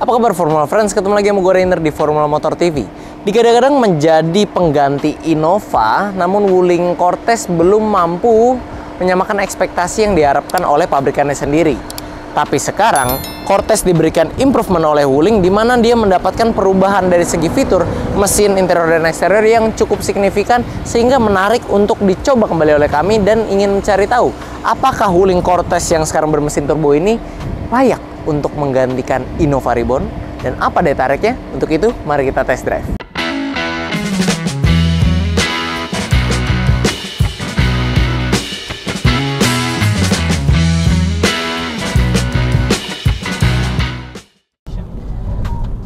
Apa kabar Formula Friends? Ketemu lagi sama gue Rainer di Formula Motor TV. Digadang-gadang menjadi pengganti Innova, namun Wuling Cortez belum mampu menyamakan ekspektasi yang diharapkan oleh pabrikannya sendiri. Tapi sekarang, Cortez diberikan improvement oleh Wuling, di mana dia mendapatkan perubahan dari segi fitur, mesin, interior, dan eksterior yang cukup signifikan, sehingga menarik untuk dicoba kembali oleh kami dan ingin mencari tahu, apakah Wuling Cortez yang sekarang bermesin turbo ini layak untuk menggantikan Innova Reborn, dan apa daya tariknya? Untuk itu, mari kita test drive.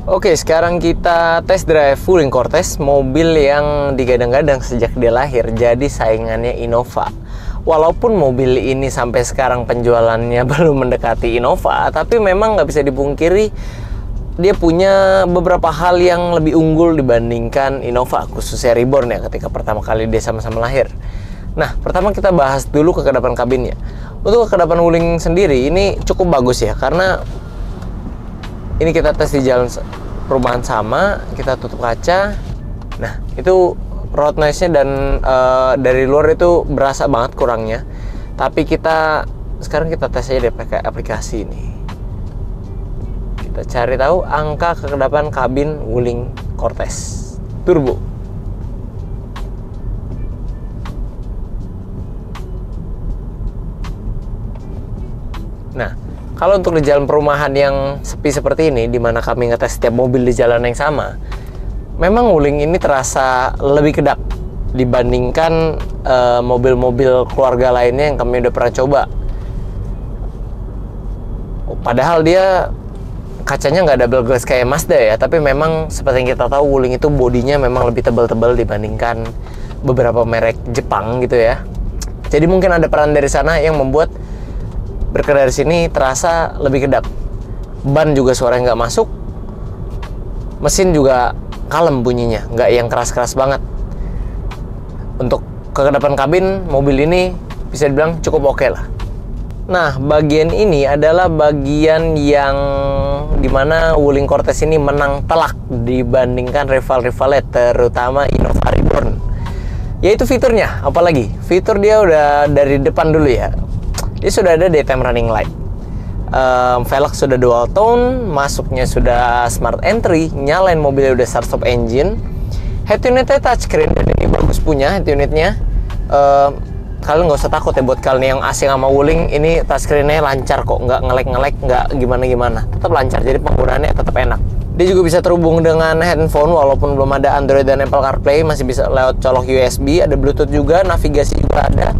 Oke, sekarang kita test drive Wuling Cortez, mobil yang digadang-gadang sejak dia lahir jadi saingannya Innova. Walaupun mobil ini sampai sekarang penjualannya belum mendekati Innova, tapi memang nggak bisa dipungkiri dia punya beberapa hal yang lebih unggul dibandingkan Innova, khususnya Reborn ya, ketika pertama kali dia sama-sama lahir. Nah, pertama kita bahas dulu kekedapan kabinnya. Untuk kekedapan Wuling sendiri ini cukup bagus ya, karena ini kita tes di jalan perumahan sama, kita tutup kaca. Nah, itu road noise-nya dan dari luar itu berasa banget kurangnya. Tapi sekarang kita tes aja deh pakai aplikasi ini. Kita cari tahu angka kekedapan kabin Wuling Cortez Turbo. Nah, kalau untuk di jalan perumahan yang sepi seperti ini, di mana kami ngetes setiap mobil di jalan yang sama, memang Wuling ini terasa lebih kedap dibandingkan mobil-mobil keluarga lainnya yang kami udah pernah coba. Padahal dia kacanya nggak double glass kayak Mazda ya, tapi memang seperti yang kita tahu Wuling itu bodinya memang lebih tebal-tebal dibandingkan beberapa merek Jepang gitu ya. Jadi mungkin ada peran dari sana yang membuat berkendara di sini terasa lebih kedap. Ban juga suaranya nggak masuk, mesin juga kalem bunyinya, nggak yang keras-keras banget. Untuk kekedapan kabin, mobil ini bisa dibilang cukup oke lah. Nah, bagian ini adalah bagian yang dimana Wuling Cortez ini menang telak dibandingkan rival-rivalnya, terutama Innova Reborn. Yaitu fiturnya, apalagi fitur dia udah dari depan dulu ya. Dia sudah ada daytime running light, velg sudah dual tone, masuknya sudah smart entry, nyalain mobilnya udah start stop engine, head unitnya touchscreen dan ini bagus punya head unitnya. Kalian nggak usah takut ya buat kalian yang asing sama Wuling, ini touchscreennya lancar kok, nggak ngelek-ngelek, nggak gimana-gimana, tetap lancar, jadi penggunaannya tetap enak. Dia juga bisa terhubung dengan handphone walaupun belum ada Android dan Apple CarPlay, masih bisa lewat colok USB, ada Bluetooth juga, navigasi juga ada.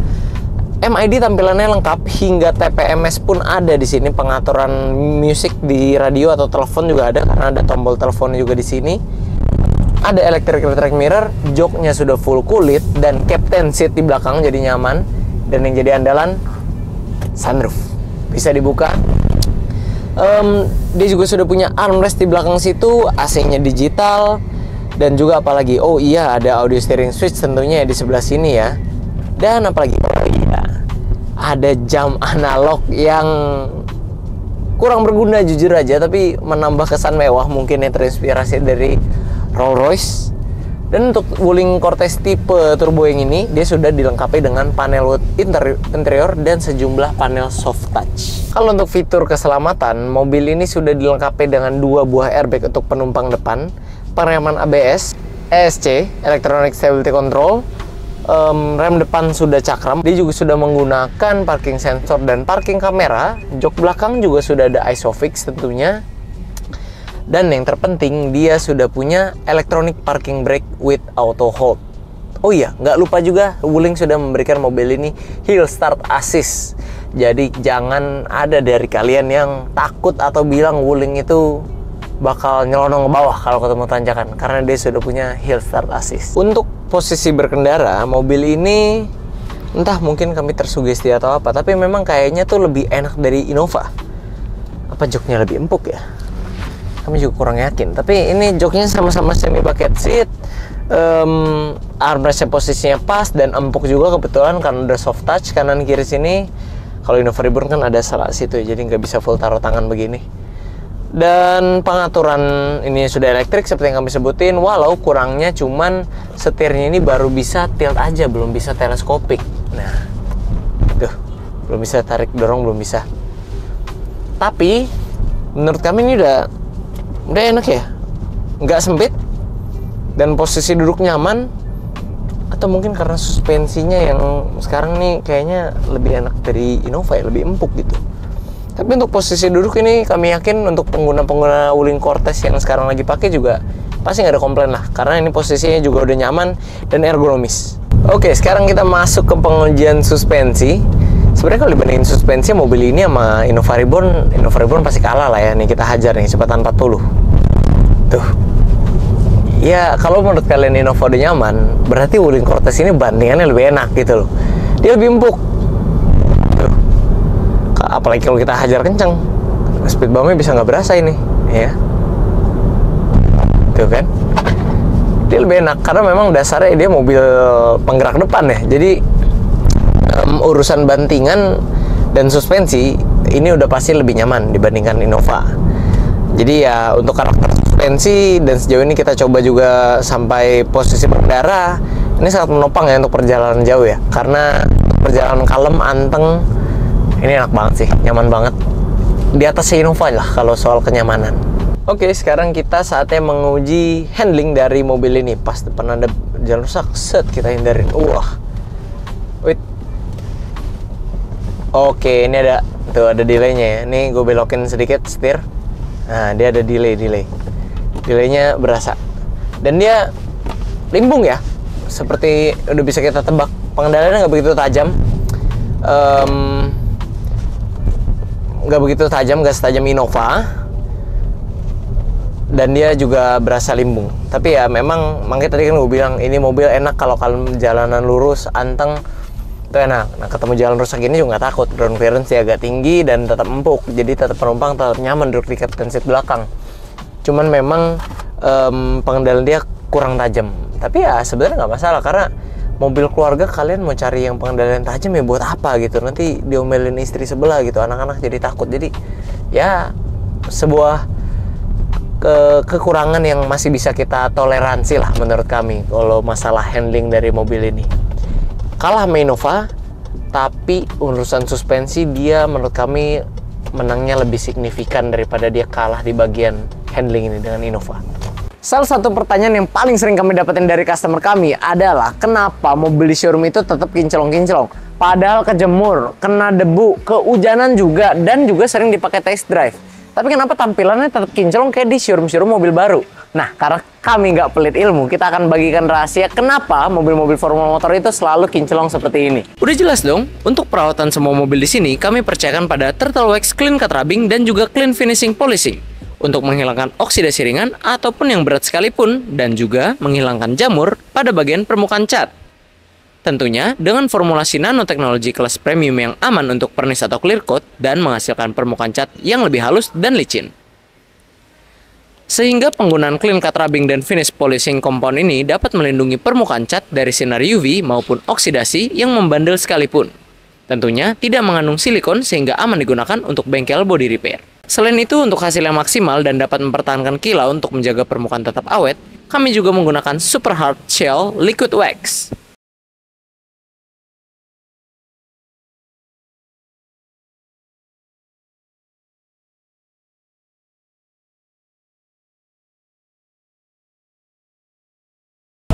MID tampilannya lengkap, hingga TPMS pun ada di sini. Pengaturan musik di radio atau telepon juga ada, karena ada tombol telepon juga di sini. Ada electric mirror, joknya sudah full kulit, dan captain seat di belakang jadi nyaman. Dan yang jadi andalan, sunroof bisa dibuka. Dia juga sudah punya armrest di belakang situ, AC-nya digital, dan juga apalagi, oh iya, ada audio steering switch tentunya di sebelah sini ya. Dan apalagi, oh iya, ada jam analog yang kurang berguna jujur aja, tapi menambah kesan mewah, mungkin yang terinspirasi dari Rolls Royce. Dan untuk Wuling Cortez tipe turbo yang ini, dia sudah dilengkapi dengan panel wood interior dan sejumlah panel soft touch. Kalau untuk fitur keselamatan, mobil ini sudah dilengkapi dengan 2 buah airbag untuk penumpang depan, pengereman ABS, ESC, Electronic Stability Control, rem depan sudah cakram. Dia juga sudah menggunakan parking sensor dan parking kamera. Jok belakang juga sudah ada ISOFIX tentunya. Dan yang terpenting, dia sudah punya electronic parking brake with auto hold. Oh iya, nggak lupa juga Wuling sudah memberikan mobil ini hill start assist. Jadi jangan ada dari kalian yang takut atau bilang Wuling itu bakal nyelonong ke bawah kalau ketemu tanjakan, karena dia sudah punya hill start assist. Untuk posisi berkendara, mobil ini entah mungkin kami tersugesti atau apa, tapi memang kayaknya tuh lebih enak dari Innova. Apa joknya lebih empuk ya? Kami juga kurang yakin. Tapi ini joknya sama-sama semi bucket seat, armrestnya posisinya pas dan empuk juga kebetulan karena ada soft touch kanan kiri sini. Kalau Innova Reborn kan ada salah situ ya, jadi nggak bisa full taruh tangan begini. Dan pengaturan ini sudah elektrik seperti yang kami sebutin, walau kurangnya cuman setirnya ini baru bisa tilt aja, belum bisa teleskopik. Nah, tuh, belum bisa tarik dorong, belum bisa. Tapi menurut kami ini udah enak ya, nggak sempit dan posisi duduk nyaman. Atau mungkin karena suspensinya yang sekarang nih kayaknya lebih enak dari Innova ya, lebih empuk gitu. Tapi untuk posisi duduk ini kami yakin untuk pengguna-pengguna Wuling Cortez yang sekarang lagi pakai juga pasti nggak ada komplain lah, karena ini posisinya juga udah nyaman dan ergonomis. Oke, sekarang kita masuk ke pengujian suspensi. Sebenarnya kalau dibandingin suspensi mobil ini sama Innova Reborn pasti kalah lah ya. Nih kita hajar nih kecepatan 40. Tuh. Ya, kalau menurut kalian Innova udah nyaman, berarti Wuling Cortez ini bandingannya lebih enak gitu loh. Dia lebih empuk. Tuh. Apalagi kalau kita hajar kenceng, speed bumpnya bisa nggak berasa ini, ya. Tuh kan. Dia lebih enak karena memang dasarnya dia mobil penggerak depan ya. Jadi urusan bantingan dan suspensi ini udah pasti lebih nyaman dibandingkan Innova. Jadi ya untuk karakter suspensi, dan sejauh ini kita coba juga sampai posisi pengendara, ini sangat menopang ya untuk perjalanan jauh ya. Karena perjalanan kalem, anteng, ini enak banget sih, nyaman banget. Di atas Innova lah kalau soal kenyamanan. Oke, sekarang kita saatnya menguji handling dari mobil ini. Pas depan ada jalan rusak, set kita hindarin. Wah. Wait. Oke, ini ada delaynya ya. Nih gue belokin sedikit setir. Nah, dia ada delaynya berasa, dan dia limbung ya, seperti udah bisa kita tebak. Pengendaliannya nggak begitu tajam, nggak setajam Innova, dan dia juga berasa limbung. Tapi ya memang, makanya tadi kan gue bilang ini mobil enak kalau kalian jalanan lurus, anteng, itu enak. Nah, ketemu jalan rusak ini juga nggak takut. Ground clearance dia agak tinggi dan tetap empuk, jadi tetap penumpang tetap nyaman duduk di captain seat belakang. Cuman memang pengendalian dia kurang tajam. Tapi ya sebenarnya nggak masalah, karena mobil keluarga kalian mau cari yang pengendalian tajam ya buat apa gitu? Nanti diomelin istri sebelah gitu, anak-anak jadi takut. Jadi ya sebuah kekurangan yang masih bisa kita toleransi lah menurut kami kalau masalah handling dari mobil ini. Kalah sama Innova, tapi urusan suspensi dia menurut kami menangnya lebih signifikan daripada dia kalah di bagian handling ini dengan Innova. Salah satu pertanyaan yang paling sering kami dapetin dari customer kami adalah kenapa mobil di showroom itu tetap kinclong-kinclong, padahal kejemur, kena debu, kehujanan juga, dan juga sering dipakai test drive. Tapi kenapa tampilannya tetap kinclong kayak di showroom-showroom mobil baru? Nah, karena kami nggak pelit ilmu, kita akan bagikan rahasia kenapa mobil-mobil Formula Motor itu selalu kinclong seperti ini. Udah jelas dong, untuk perawatan semua mobil di sini, kami percayakan pada Turtle Wax Clean Cut Rubbing dan juga Clean Finishing Polishing untuk menghilangkan oksidasi ringan ataupun yang berat sekalipun, dan juga menghilangkan jamur pada bagian permukaan cat. Tentunya dengan formulasi nanoteknologi kelas premium yang aman untuk pernis atau clear coat dan menghasilkan permukaan cat yang lebih halus dan licin. Sehingga penggunaan clean cut rubbing dan finish polishing compound ini dapat melindungi permukaan cat dari sinar UV maupun oksidasi yang membandel sekalipun. Tentunya tidak mengandung silikon sehingga aman digunakan untuk bengkel body repair. Selain itu, untuk hasil yang maksimal dan dapat mempertahankan kilau untuk menjaga permukaan tetap awet, kami juga menggunakan Super Hard Shell Liquid Wax.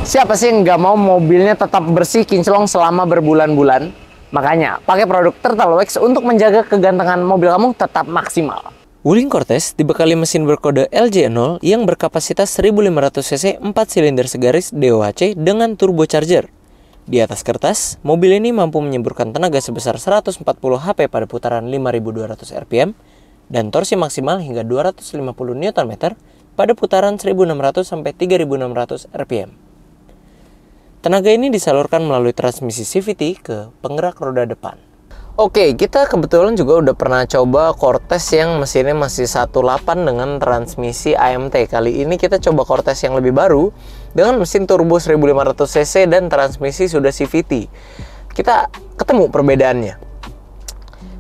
Siapa sih yang nggak mau mobilnya tetap bersih kinclong selama berbulan-bulan? Makanya, pakai produk Turtle Wax untuk menjaga kegantengan mobil kamu tetap maksimal. Wuling Cortez dibekali mesin berkode LJ0 yang berkapasitas 1500 cc 4 silinder segaris DOHC dengan turbocharger. Di atas kertas, mobil ini mampu menyemburkan tenaga sebesar 140 HP pada putaran 5200 rpm dan torsi maksimal hingga 250 Nm pada putaran 1600 sampai 3600 rpm. Tenaga ini disalurkan melalui transmisi CVT ke penggerak roda depan. Oke, kita kebetulan juga udah pernah coba Cortez yang mesinnya masih 1.8 dengan transmisi AMT. Kali ini kita coba Cortez yang lebih baru dengan mesin turbo 1500 cc dan transmisi sudah CVT. Kita ketemu perbedaannya.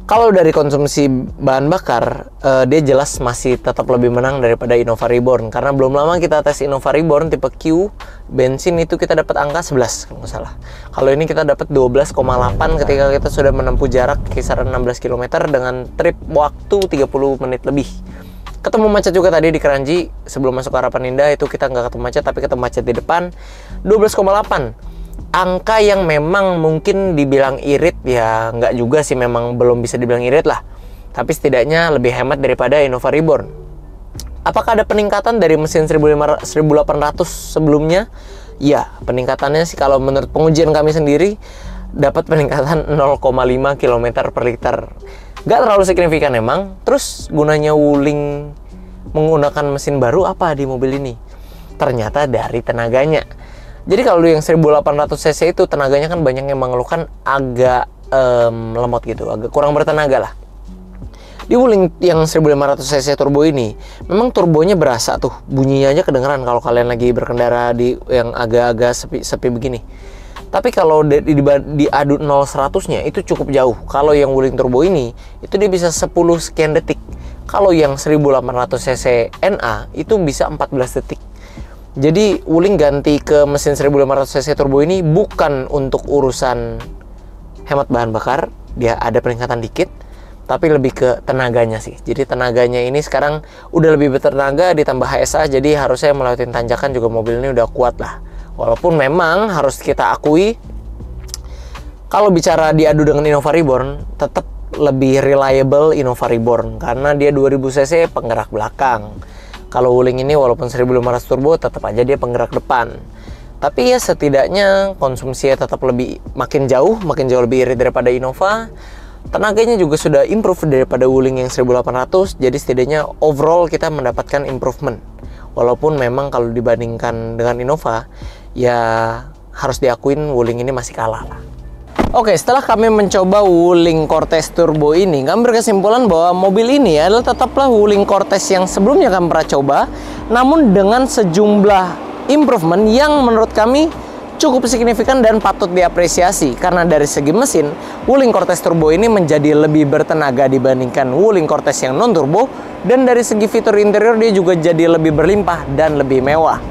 Kalau dari konsumsi bahan bakar, dia jelas masih tetap lebih menang daripada Innova Reborn. Karena belum lama kita tes Innova Reborn tipe Q, bensin itu kita dapat angka 11 kalau nggak salah. Kalau ini kita dapat 12,8 ketika kita sudah menempuh jarak kisaran 16 km dengan trip waktu 30 menit lebih. Ketemu macet juga tadi di Kranji, sebelum masuk ke arah Paninda itu kita nggak ketemu macet, tapi ketemu macet di depan. 12,8. Angka yang memang mungkin dibilang irit, ya nggak juga sih, memang belum bisa dibilang irit lah. Tapi setidaknya lebih hemat daripada Innova Reborn. Apakah ada peningkatan dari mesin 1800 sebelumnya? Ya, peningkatannya sih kalau menurut pengujian kami sendiri dapat peningkatan 0,5 km per liter. Nggak terlalu signifikan emang. Terus gunanya Wuling menggunakan mesin baru apa di mobil ini? Ternyata dari tenaganya. Jadi kalau yang 1800 cc itu tenaganya kan banyak yang mengeluhkan agak lemot gitu, agak kurang bertenaga lah. Di Wuling yang 1500 cc turbo ini, memang turbonya berasa tuh, bunyinya aja kedengeran kalau kalian lagi berkendara di yang agak-agak sepi begini. Tapi kalau diadu 0-100-nya itu cukup jauh. Kalau yang Wuling turbo ini, itu dia bisa 10 sekian detik. Kalau yang 1800 cc NA itu bisa 14 detik. Jadi Wuling ganti ke mesin 1500 cc turbo ini bukan untuk urusan hemat bahan bakar, dia ada peningkatan dikit, tapi lebih ke tenaganya sih. Jadi tenaganya ini sekarang udah lebih bertenaga, ditambah HSA, jadi harusnya melewati tanjakan juga mobil ini udah kuat lah. Walaupun memang harus kita akui, kalau bicara diadu dengan Innova Reborn, tetap lebih reliable Innova Reborn karena dia 2000 cc penggerak belakang. Kalau Wuling ini walaupun 1500 turbo tetap aja dia penggerak depan. Tapi ya setidaknya konsumsinya tetap makin jauh lebih irit daripada Innova. Tenaganya juga sudah improve daripada Wuling yang 1800. Jadi setidaknya overall kita mendapatkan improvement. Walaupun memang kalau dibandingkan dengan Innova, ya harus diakuin Wuling ini masih kalah lah. Oke, setelah kami mencoba Wuling Cortez Turbo ini, kami berkesimpulan bahwa mobil ini adalah tetaplah Wuling Cortez yang sebelumnya kami pernah coba, namun dengan sejumlah improvement yang menurut kami cukup signifikan dan patut diapresiasi. Karena dari segi mesin, Wuling Cortez Turbo ini menjadi lebih bertenaga dibandingkan Wuling Cortez yang non-turbo, dan dari segi fitur interior dia juga jadi lebih berlimpah dan lebih mewah.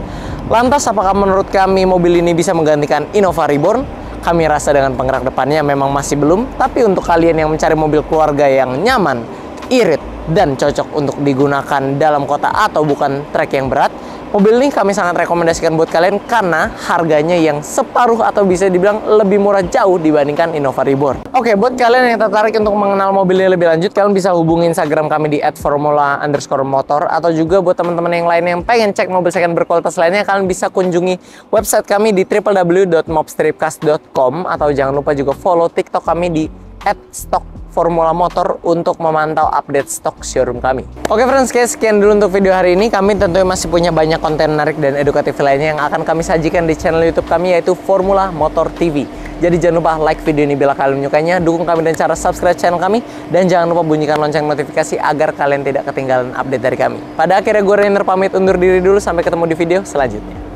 Lantas, apakah menurut kami mobil ini bisa menggantikan Innova Reborn? Kami rasa dengan penggerak depannya memang masih belum, tapi untuk kalian yang mencari mobil keluarga yang nyaman, irit, dan cocok untuk digunakan dalam kota atau bukan trek yang berat, mobil ini kami sangat rekomendasikan buat kalian karena harganya yang separuh atau bisa dibilang lebih murah jauh dibandingkan Innova Reborn. Oke, buat kalian yang tertarik untuk mengenal mobil ini lebih lanjut, kalian bisa hubungi Instagram kami di @formula_motor, atau juga buat teman-teman yang lain yang pengen cek mobil second berkualitas lainnya, kalian bisa kunjungi website kami di www.mobstripcast.com, atau jangan lupa juga follow TikTok kami di @stockformulamotor untuk memantau update stok showroom kami. Oke friends, sekian dulu untuk video hari ini. Kami tentunya masih punya banyak konten menarik dan edukatif lainnya yang akan kami sajikan di channel YouTube kami, yaitu Formula Motor TV. Jadi jangan lupa like video ini bila kalian menyukainya, dukung kami dengan cara subscribe channel kami, dan jangan lupa bunyikan lonceng notifikasi agar kalian tidak ketinggalan update dari kami. Pada akhirnya gue Rainer pamit undur diri dulu, sampai ketemu di video selanjutnya.